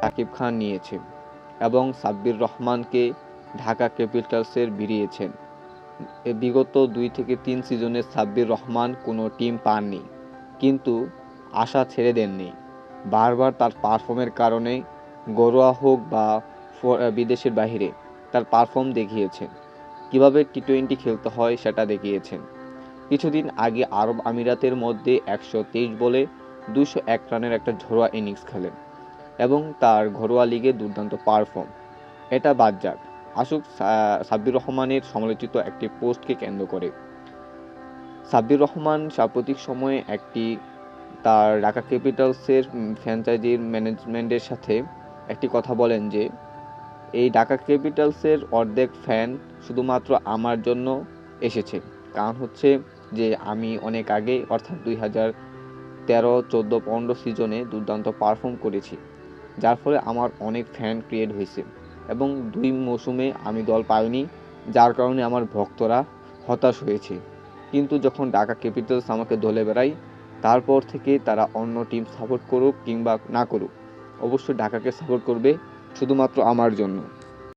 সাকিব খান নিয়েছে এবং সাব্বির রহমানকে ঢাকা ক্যাপিটালসের ভিড়িয়েছেন। বিগত ২ থেকে ৩ সিজনে সাব্বির রহমান কোনো টিম পাননি, কিন্তু আশা ছেড়ে দেননি। বারবার তার পারফর্মের কারণে ঘরোয়া হোক বা বিদেশের বাইরে তার পারফর্ম দেখিয়েছেন। কীভাবে টি-20 খেলতে হয় সেটা দেখিয়েছেন। কিছুদিন আগে আরব আমিরাতের মধ্যে ১২৩ বলে ২০১ রানের একটা ঝোড়োয়া ইনিংস খেলেন এবং তার ঘরোয়া লিগে দুর্দান্ত পারফর্ম। এটা বাদ যাক, আসুক সাব্বির রহমানের সমালোচিত একটি পোস্টকে কেন্দ্র করে। সাব্বির রহমান সাম্প্রতিক সময়ে তার ঢাকা ক্যাপিটালসের ফ্র্যাঞ্চাইজির ম্যানেজমেন্টের সাথে একটি কথা বলেন যে, এই ঢাকা ক্যাপিটালসের অর্ধেক ফ্যান শুধুমাত্র আমার জন্য এসেছে। কারণ হচ্ছে যে আমি অনেক আগে অর্থাৎ ২০১৩, ১৪, ১৫ সিজনে দুর্দান্ত পারফর্ম করেছি, যার ফলে আমার অনেক ফ্যান ক্রিয়েট হয়েছে এবং ২ মৌসুমে আমি দল পাইনি, যার কারণে আমার ভক্তরা হতাশ হয়েছে। কিন্তু যখন ঢাকা ক্যাপিটালস আমাকে দলে বেড়ায়, তারপর থেকে তারা অন্য টিম সাপোর্ট করুক কিংবা না করুক, অবশ্যই ঢাকাকে সাপোর্ট করবে শুধুমাত্র আমার জন্য।